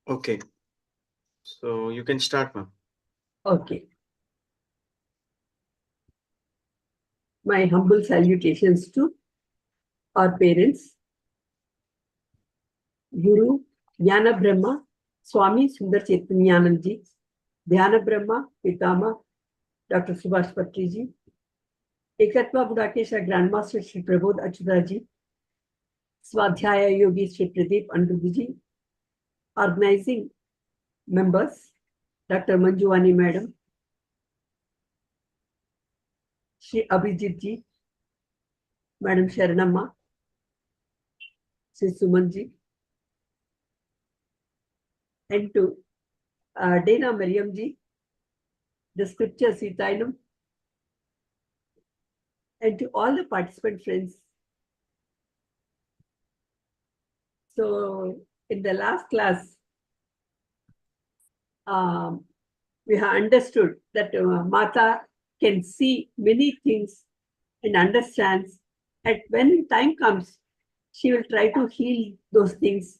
Okay. So you can start, ma'am. Okay. My humble salutations to our parents, Guru Jnana Brahma, Swami Sundar Chaitanyanandji, Dhyana Brahma, Pitama, Dr. Subhash Patriji, Ekathva Gudakesha grandmaster Shri Prabodh Achyutha ji, Swadhyaya yogi Shri Pradeep Andudiji, organizing members, Dr. Manjuwani Madam, Shri Abhijit ji, Madam Sharanamma, Shri Suman ji, and to Dana Mariam ji, the scripture Sitainam, and to all the participant friends. So in the last class, we have understood that Mata can see many things and understands. And when time comes, she will try to heal those things.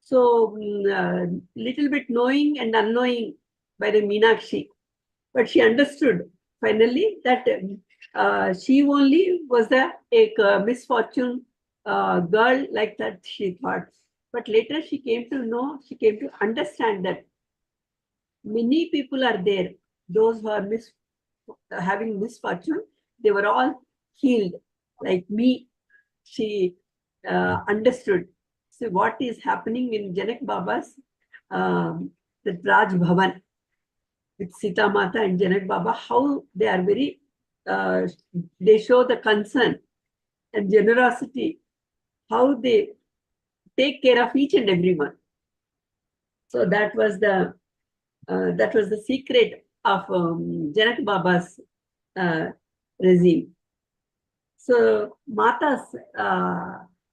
So little bit knowing and unknowing by the Meenakshi, but she understood finally that she only was a misfortune girl, like that she thought. But later she came to know, she came to understand that many people are there. Those who are having misfortune, they were all healed. Like me, she understood. So what is happening in Janak Baba's the Raj Bhavan with Sita Mata and Janak Baba, how they are very, they show the concern and generosity, how they take care of each and everyone. So that was the secret of Janak Baba's regime. So Mata's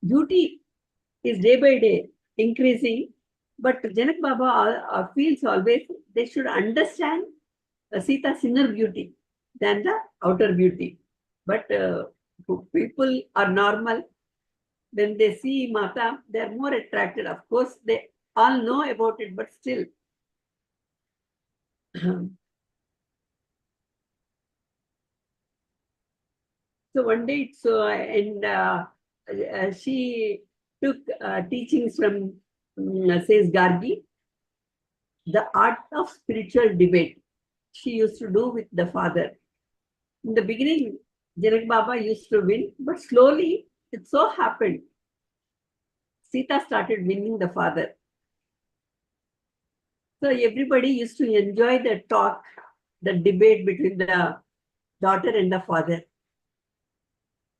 duty is day by day increasing, but Janak Baba feels always they should understand Sita's inner beauty than the outer beauty. But people are normal. When they see Mata, they are more attracted. Of course, they all know about it, but still. So one day, she took teachings from, says Gargi, the art of spiritual debate. She used to do with the father. In the beginning, Janak Baba used to win, but slowly it so happened. Sita started winning the father. So everybody used to enjoy the talk, the debate between the daughter and the father.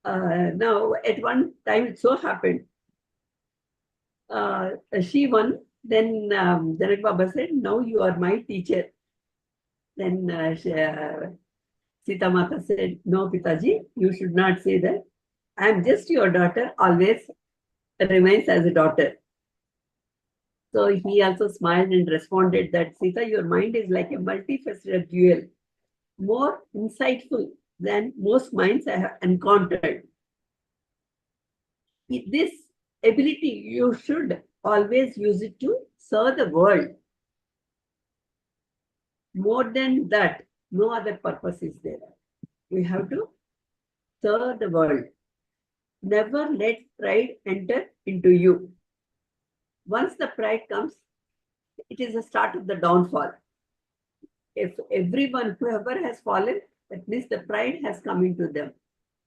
Now, at one time, it so happened. She won. Then Janak Baba said, "Now you are my teacher." Then Sita Mata said, "No, Pitaji, you should not say that. I am just your daughter, always remains as a daughter." So he also smiled and responded that, "Sita, your mind is like a multifaceted jewel, more insightful than most minds I have encountered. This ability, you should always use it to serve the world. More than that, no other purpose is there. We have to serve the world. Never let pride enter into you. Once the pride comes, it is the start of the downfall. If everyone, whoever has fallen, that means the pride has come into them.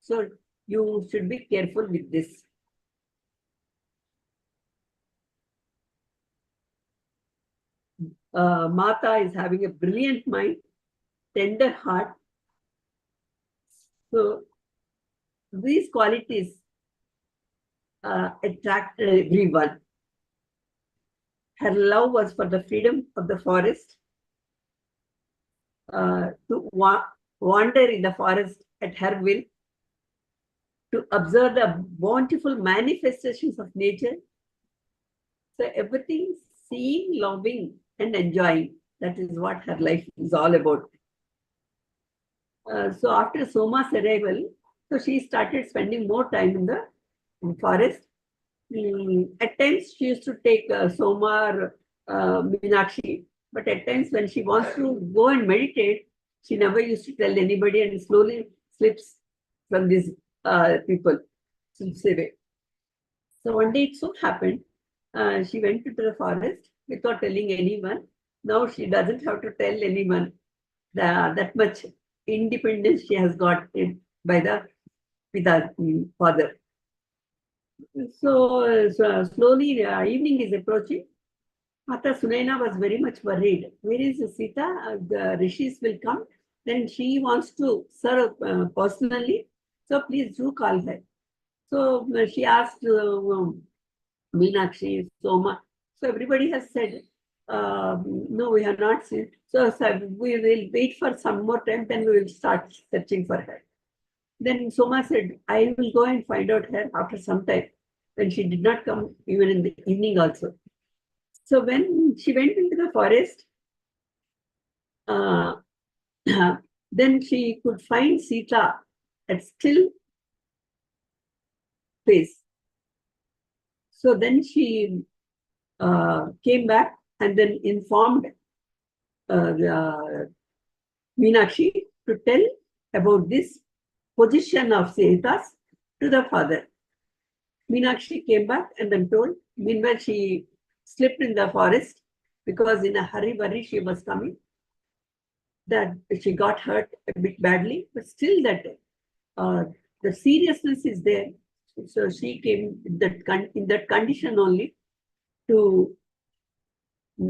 So you should be careful with this." Mata is having a brilliant mind, tender heart. So these qualities attract everyone. Her love was for the freedom of the forest, to wander in the forest at her will, to observe the bountiful manifestations of nature. So everything, seeing, loving, and enjoying. That is what her life is all about. So after Soma's arrival, so she started spending more time in the forest. At times, she used to take Soma Meenakshi. But at times when she wants to go and meditate, she never used to tell anybody and slowly slips from these people, slips away. So one day it so happened, she went to the forest without telling anyone. Now she doesn't have to tell anyone that much independence she has got by the father. So slowly evening is approaching. Mata Sunaina was very much worried. Where is Sita? The rishis will come. Then she wants to serve personally. So please do call her. So she asked Meenakshi, Soma. So everybody has said, no, we have not seen. So we will wait for some more time, then we will start searching for her. Then Soma said, I will go and find out her after some time. Then she did not come even in the evening also. So when she went into the forest, uh, then she could find Sita at still place. So then she came back and then informed Meenakshi to tell about this position of Sita's to the father. Meenakshi came back and then told. Meanwhile, she slipped in the forest because in a hurry she was coming. That she got hurt a bit badly, but still that the seriousness is there. So she came in that condition only to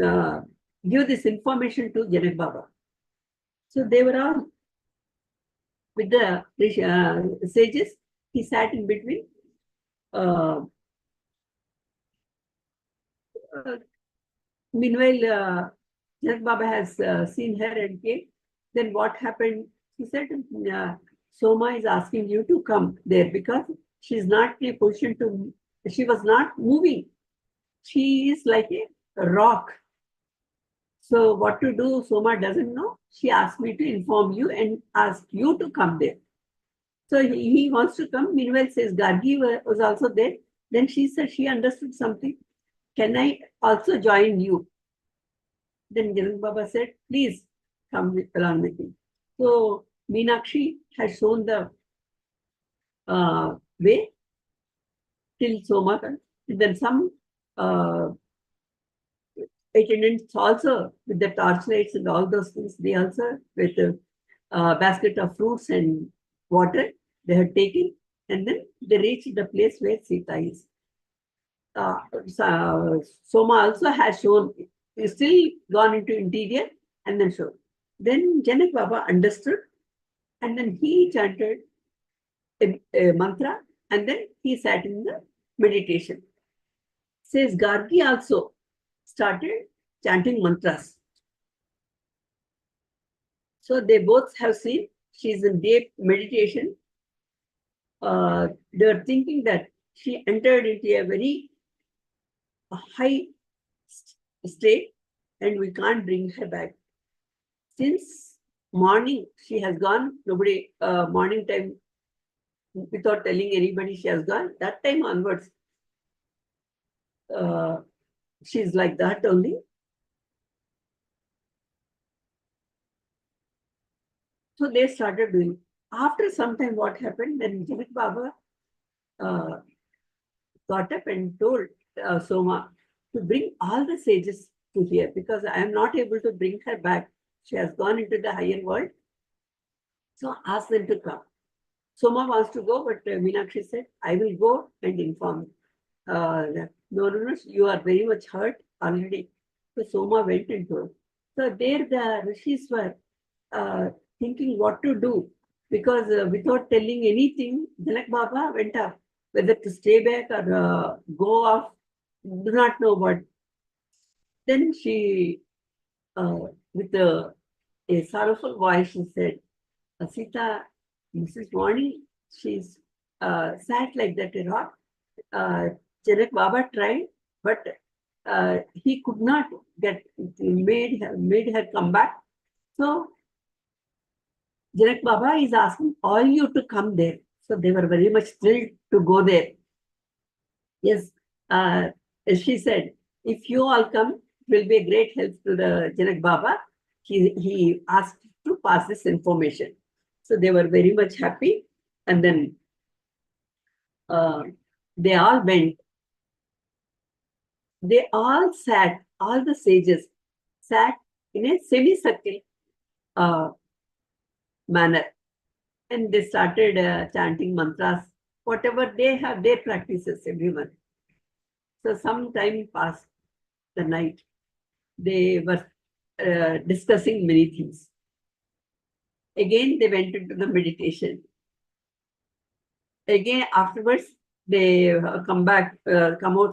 uh, give this information to Janak Baba. So they were all with the sages. He sat in between. Meanwhile, Janak Baba has seen her and came. Then what happened? He said, Soma is asking you to come there because she is not in a position to, she was not moving. She is like a rock. So what to do, Soma doesn't know. She asked me to inform you and ask you to come there. So he wants to come. Meanwhile, says Gargi was also there. Then she said she understood something. Can I also join you? Then Janak Baba said, please come along with me. So Meenakshi has shown the way till Soma. Then some attendants also with the torchlights and all those things, they also with a basket of fruits and water they had taken, and then they reached the place where Sita is. Soma also has shown, is still gone into interior and then shown. Then Janak Baba understood, and then he chanted a mantra, and then he sat in the meditation. Says Gargi also started chanting mantras. So they both have seen she's in deep meditation. They were thinking that she entered into a very high state and we can't bring her back. Since morning, she has gone, nobody, morning time, without telling anybody she has gone. That time onwards, she's like that only. So they started doing. After some time, what happened? Then Janak Baba got up and told Soma to bring all the sages to here because I am not able to bring her back. She has gone into the higher world. So ask them to come. Soma wants to go, but Meenakshi said, I will go and inform. No, you are very much hurt already. So Soma went and told. So there the rishis were thinking what to do because without telling anything, Janak Baba went up. Whether to stay back or go off, do not know what. Then she, with a sorrowful voice, she said, Sita, Mrs. Morning, she's sat like that a rock. Janak Baba tried, but he could not made her come back. So Janak Baba is asking all you to come there. So they were very much thrilled to go there. Yes, she said, if you all come, will be a great help to the Janak Baba. He asked to pass this information. So they were very much happy. And then they all went. They all sat, all the sages sat in a semicircle manner. And they started chanting mantras, whatever they have, their practices, everyone. So some time passed the night. They were discussing many things. Again, they went into the meditation. Again, afterwards, they come out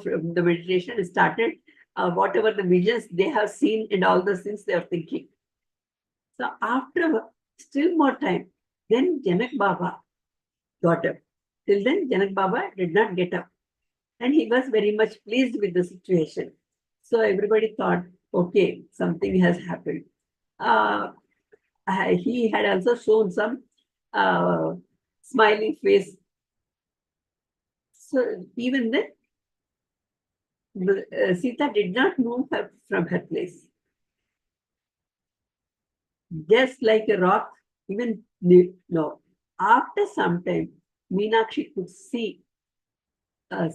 from the meditation and started whatever the visions they have seen and all those things they are thinking. So after still more time, then Janak Baba got up. Till then, Janak Baba did not get up. And he was very much pleased with the situation. So everybody thought, okay, something has happened. He had also shown some smiling face. So even then, Sita did not move from her place. Just like a rock, even no. After some time, Meenakshi could see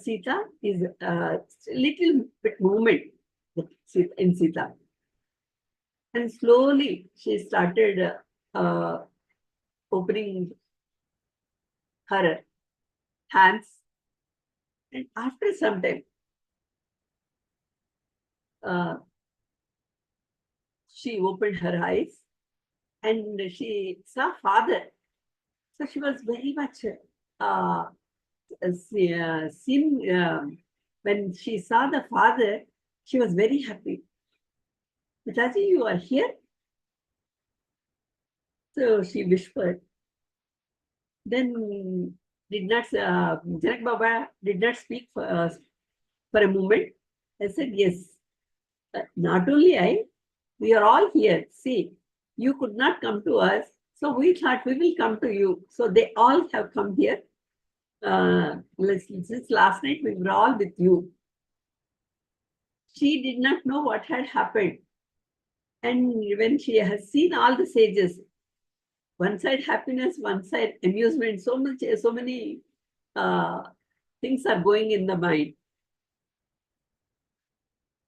Sita is a little bit movement in Sita. And slowly she started opening her hands. And after some time, she opened her eyes and she saw father. So she was very much when she saw the father, she was very happy. Pitaji, you are here? So she whispered. Then Janak Baba did not speak for a moment. I said, yes, not only I, we are all here. See, you could not come to us, so we thought we will come to you. So they all have come here. Since last night, we were all with you. She did not know what had happened. And when she has seen all the sages, one side happiness, one side amusement, so many things are going in the mind.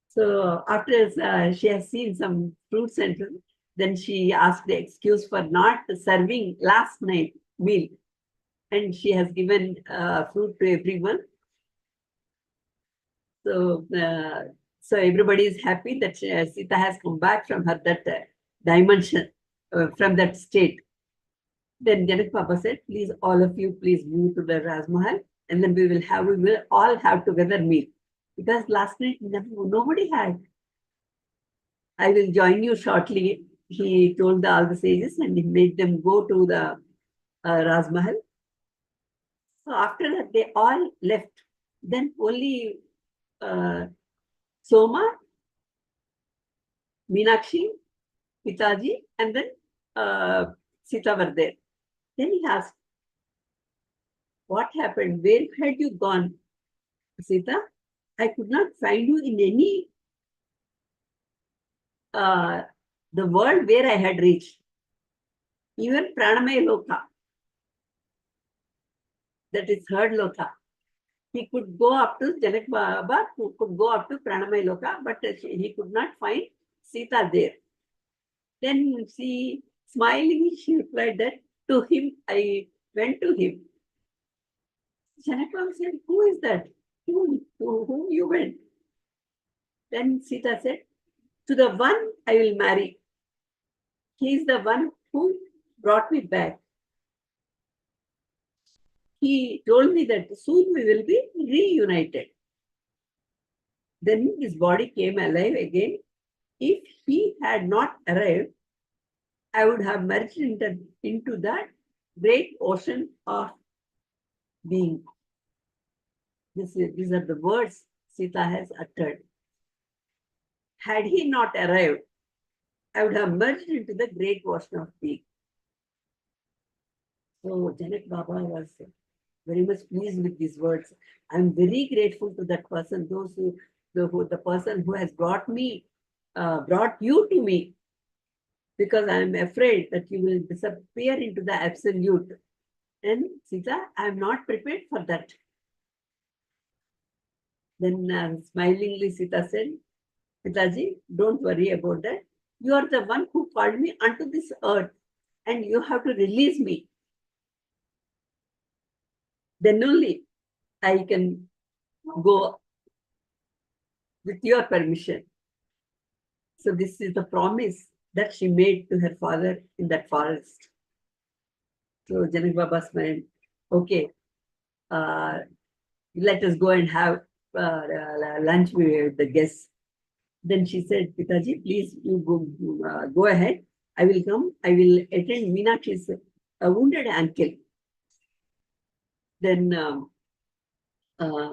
So after she has seen some fruits and then she asked the excuse for not serving last night meal. And she has given fruit to everyone. So everybody is happy that Sita has come back from her that dimension, from that state. Then Janak Baba said, please, all of you, please move to the Rajmahal, and then we will all have together meal. Because last night nobody had. I will join you shortly. He told all the sages and he made them go to the Rajmahal. So after that, they all left. Then only Soma, Meenakshi, Pitaji, and then Sita were there. Then he asked, what happened? Where had you gone, Sita? I could not find you in any the world where I had reached. Even Pranamaya Loka, that is third Loka. He could go up to Janak Baba, who could go up to Pranamaya Loka, but he could not find Sita there. Then she, smiling, she replied that to him, I went to him. Janak Baba said, who is that? To whom you went? Then Sita said, to the one I will marry. He is the one who brought me back. He told me that soon we will be reunited. Then his body came alive again. If he had not arrived, I would have merged into that great ocean of being. These are the words Sita has uttered. Had he not arrived, I would have merged into the great ocean of being. So Janak Baba was very much pleased with these words. I'm very grateful to that person, the person who has brought me brought you to me because I am afraid that you will disappear into the absolute. And Sita, I am not prepared for that. Then smilingly Sita said, Pitaji, don't worry about that. You are the one who called me unto this earth and you have to release me. Then only I can go with your permission. So this is the promise that she made to her father in that forest. So Janak Baba smiled, okay, uh, let us go and have lunch with the guests. Then she said, Pitaji, please you go ahead. I will come. I will attend Meenakshi's wounded ankle. Then uh,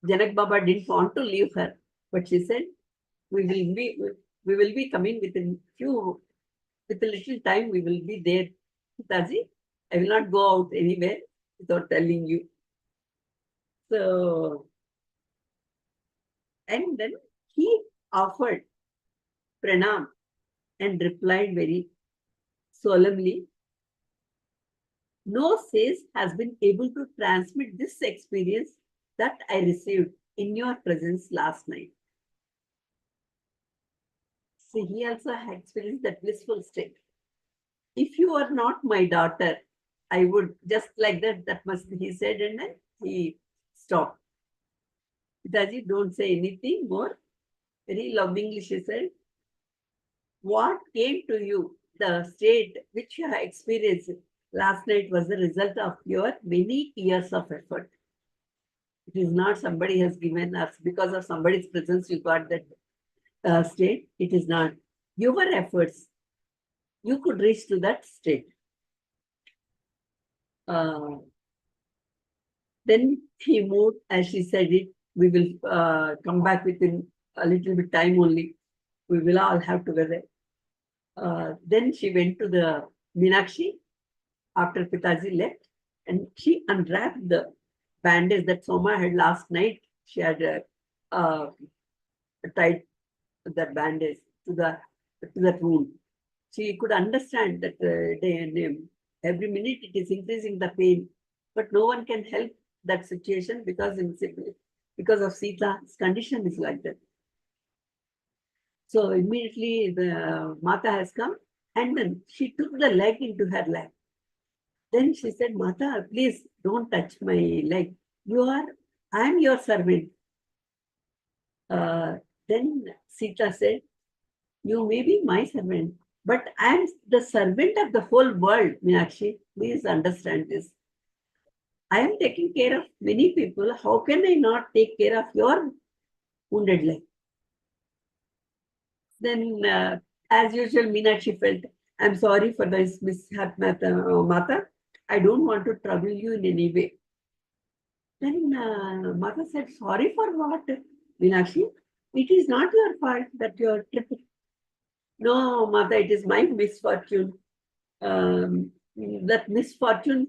Janak Baba didn't want to leave her, but she said, we will be coming within with a little time. We will be there, Pitaji. I will not go out anywhere without telling you. So, and then he offered pranam and replied very solemnly, no sage has been able to transmit this experience that I received in your presence last night. See, he also had experienced that blissful state. If you are not my daughter, I would just like that, that must be, he said, and then he stopped. Pitaji, don't say anything more. Very lovingly, she said, what came to you, the state which you have experienced last night was the result of your many years of effort. It is not somebody has given us, because of somebody's presence, you got that state. It is not your efforts. You could reach to that state. Then he moved, as she said it, we will come back within a little bit time only. We will all have together. Then she went to the Meenakshi after Pitaji left, and she unwrapped the bandage that Soma had last night. She had tied that bandage to that wound. She could understand that every minute it is increasing the pain, but no one can help that situation because of Sita's condition is like that. So immediately the Mata has come, and then she took the leg into her lap. Then she said, Mata, please don't touch my leg. I am your servant. Then Sita said, you may be my servant, but I am the servant of the whole world, Meenakshi. Please understand this. I am taking care of many people. How can I not take care of your wounded leg? Then, as usual, Meenakshi felt, I'm sorry for this mishap, Mata. I don't want to trouble you in any way. Then Mata said, sorry for what, Meenakshi? It is not your fault that you are tripping. No, Mata, it is my misfortune. That misfortune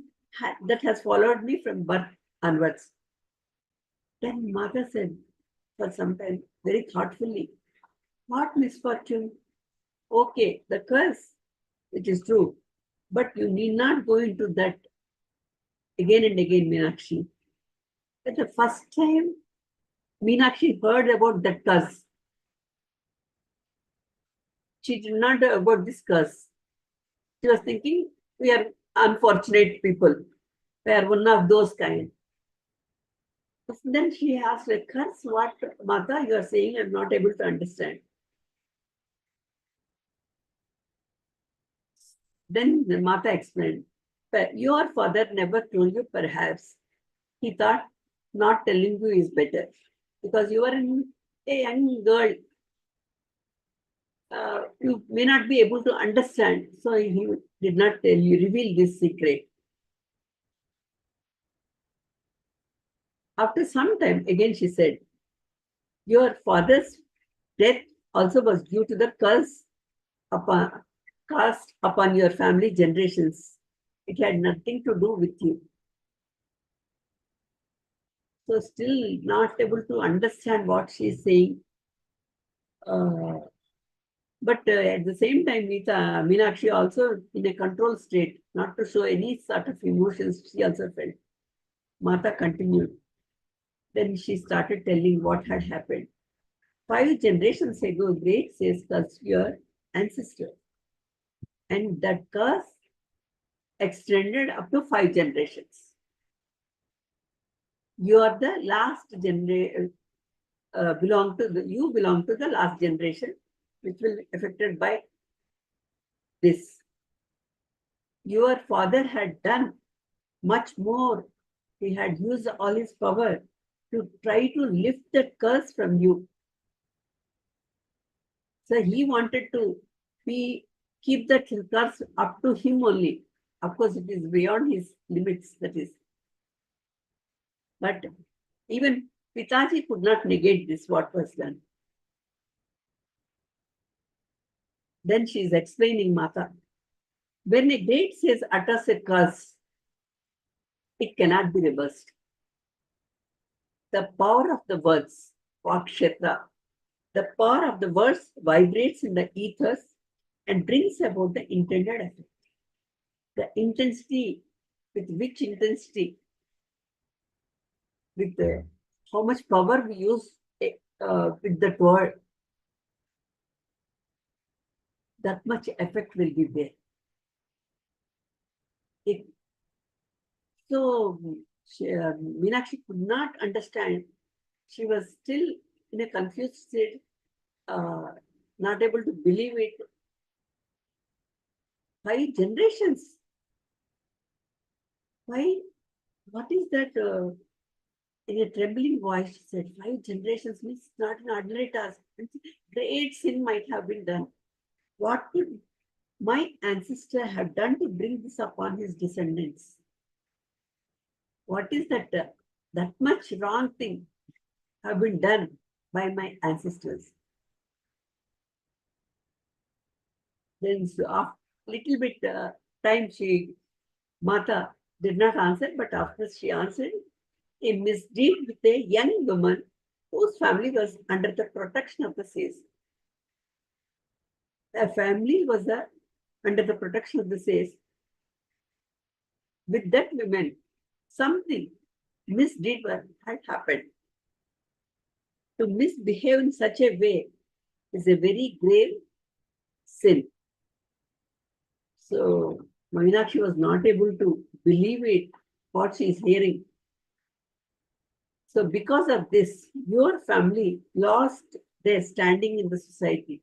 that has followed me from birth onwards. Then Mata said, for some time, very thoughtfully, what misfortune? Okay, the curse, it is true, but you need not go into that again and again, Meenakshi. But the first time Meenakshi heard about that curse, she did not know about this curse. She was thinking, we are unfortunate people. We are one of those kind. Then she asked, like, curse, what, Mata, you are saying? I'm not able to understand. Then the Mata explained, your father never told you, perhaps. He thought not telling you is better because you are a young girl. You may not be able to understand. So he did not tell you, reveal this secret. After some time, again she said, your father's death also was due to the curse cast upon your family generations. It had nothing to do with you. So still not able to understand what she is saying. But at the same time, Meenakshi also in a control state, not to show any sort of emotions, she also felt. Mata continued. Then she started telling what had happened. 5 generations ago, great says cursed your ancestor. And that curse extended up to 5 generations. You are the last generation, you belong to the last generation, which will be affected by this. Your father had done much more. He had used all his power to try to lift that curse from you. So he wanted to keep that curse up to him only. Of course, it is beyond his limits, that is. But even Pitaji could not negate this, what was done. Then she is explaining, Mata. When a great sage utters a curse, it cannot be reversed. The power of the words, Vakshetra, the power of the words vibrates in the ethers and brings about the intended effect. The intensity, with which intensity, with how much power we use with that word, that much effect will be there. So Meenakshi could not understand. She was still in a confused state, not able to believe it. 5 generations. Why? What is that? In a trembling voice, she said, 5 generations means not an ordinary task. Great sin might have been done. What could my ancestor have done to bring this upon his descendants? What is that? That much wrong thing have been done by my ancestors. Then so after little bit time, Mata did not answer, but after she answered, a misdeed with a young woman whose family was under the protection of the sages. A family was under the protection of the sages. With that woman, something misdeed had happened. To misbehave in such a way is a very grave sin. So Meenakshi was not able to believe it, what she is hearing. So because of this, your family lost their standing in the society,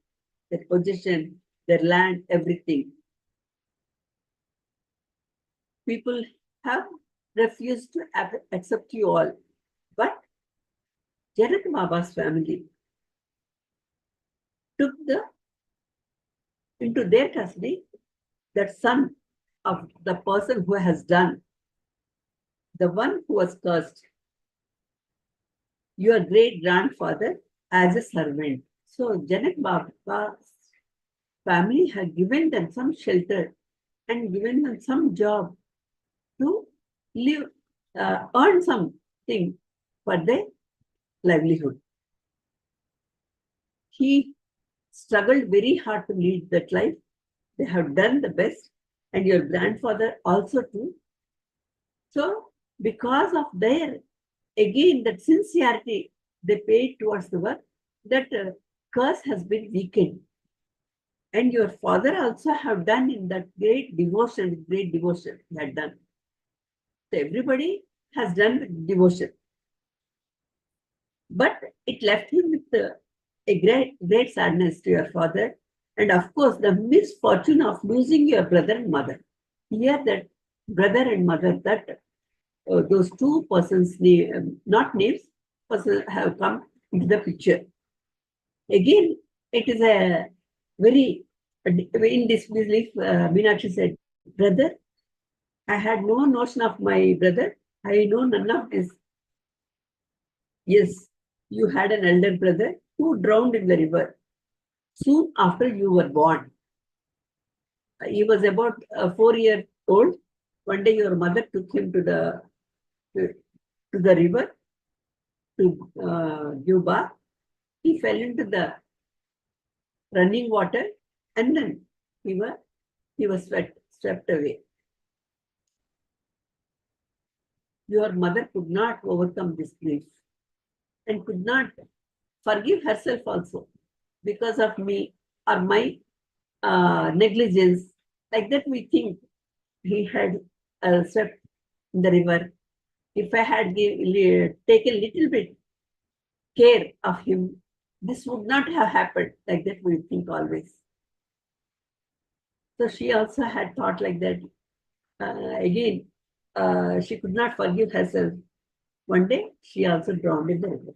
their position, their land, everything. People have refused to accept you all. But Janak Baba's family took into their custody that son of the person who has done, the one who was cursed, your great grandfather as a servant. So Janak Baba's family had given them some shelter and given them some job to live, earn something for their livelihood. He struggled very hard to lead that life. They have done the best, and your grandfather also too. So, because of their, again, that sincerity they paid towards the work, that curse has been weakened. And your father also have done in that great devotion he had done. So everybody has done with devotion. But it left him with a great sadness to your father. And of course, the misfortune of losing your brother and mother. Here that brother and mother, that those 2 persons, not names, persons have come into the picture. Again, it is a very, in disbelief, Meenakshi said, brother, I had no notion of my brother. I know none of this. Yes, you had an elder brother who drowned in the river soon after you were born. He was about 4 years old. One day your mother took him to the river to give bath. He fell into the running water, and then he was swept away. Your mother could not overcome this grief and could not forgive herself also because of me or my negligence. Like that, we think he had swept in the river. If I had taken little bit care of him, this would not have happened. Like that, we think always. So she also had thought like that. Again, she could not forgive herself. One day, she also drowned in the river.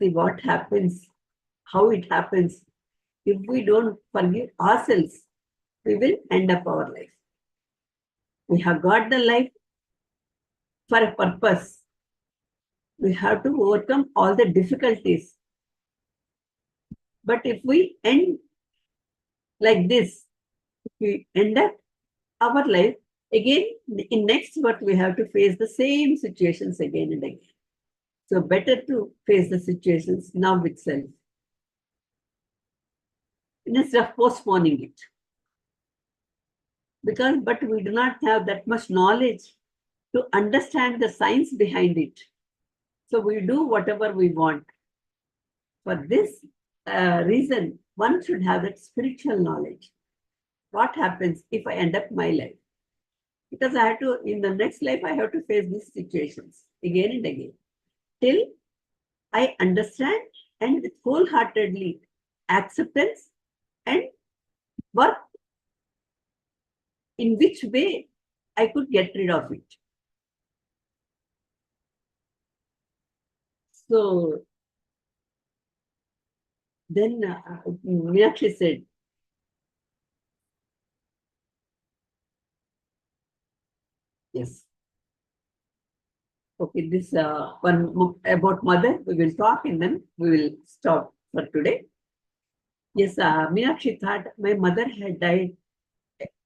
See what happens, how it happens. If we don't forgive ourselves, we will end up our life. We have got the life for a purpose. We have to overcome all the difficulties. But if we end like this, if we end up our life, again, in next birth, we have to face the same situations again and again. So better to face the situations now itself, instead of postponing it. But we do not have that much knowledge to understand the science behind it. So we do whatever we want. For this reason, one should have that spiritual knowledge. What happens if I end up my life? Because I have to, in the next life, I have to face these situations again and again. Till I understand and with wholeheartedly acceptance and work in which way I could get rid of it. So then Meenakshi said, yes. Okay, this one about mother, we will talk and then we will stop for today. Yes, Meenakshi thought my mother had died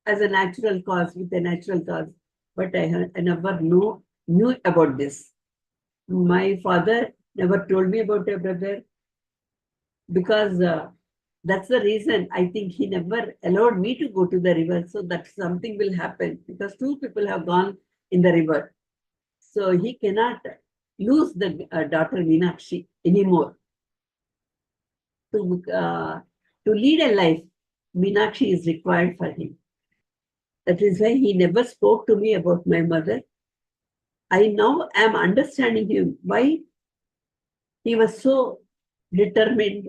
as a natural cause, with a natural cause, but I never knew about this. My father never told me about a brother because that's the reason I think he never allowed me to go to the river, so that something will happen because two people have gone in the river. So he cannot lose the daughter Meenakshi anymore. To lead a life, Meenakshi is required for him. That is why he never spoke to me about my mother. I now am understanding him, why he was so determined.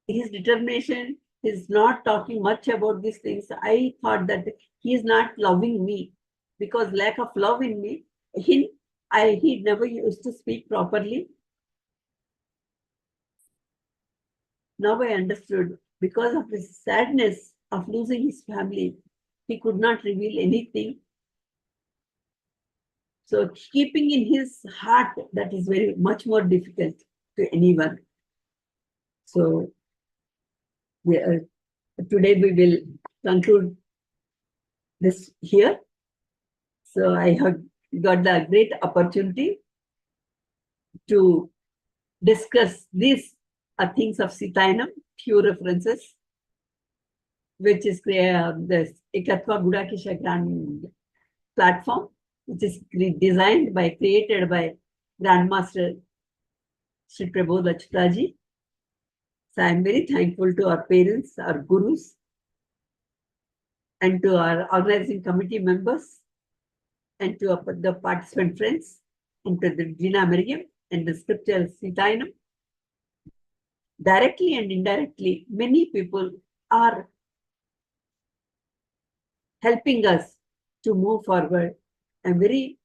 His determination is not talking much about these things. I thought that he is not loving me because lack of love in me. He never used to speak properly. Now I understood, because of his sadness of losing his family, he could not reveal anything. So keeping in his heart, that is very much more difficult to anyone. So today we will conclude this here. So I have got the great opportunity to discuss these things of Sitayanam, few references, which is the Ekathva Gudakesha Grand platform, which is created by Grandmaster Sri Prabodh Achyutha. So I am very thankful to our parents, our gurus, and to our organizing committee members, and to the participant friends, and to the Dhyana Miriam and the scripture Sitayanam. Directly and indirectly, many people are helping us to move forward. I'm very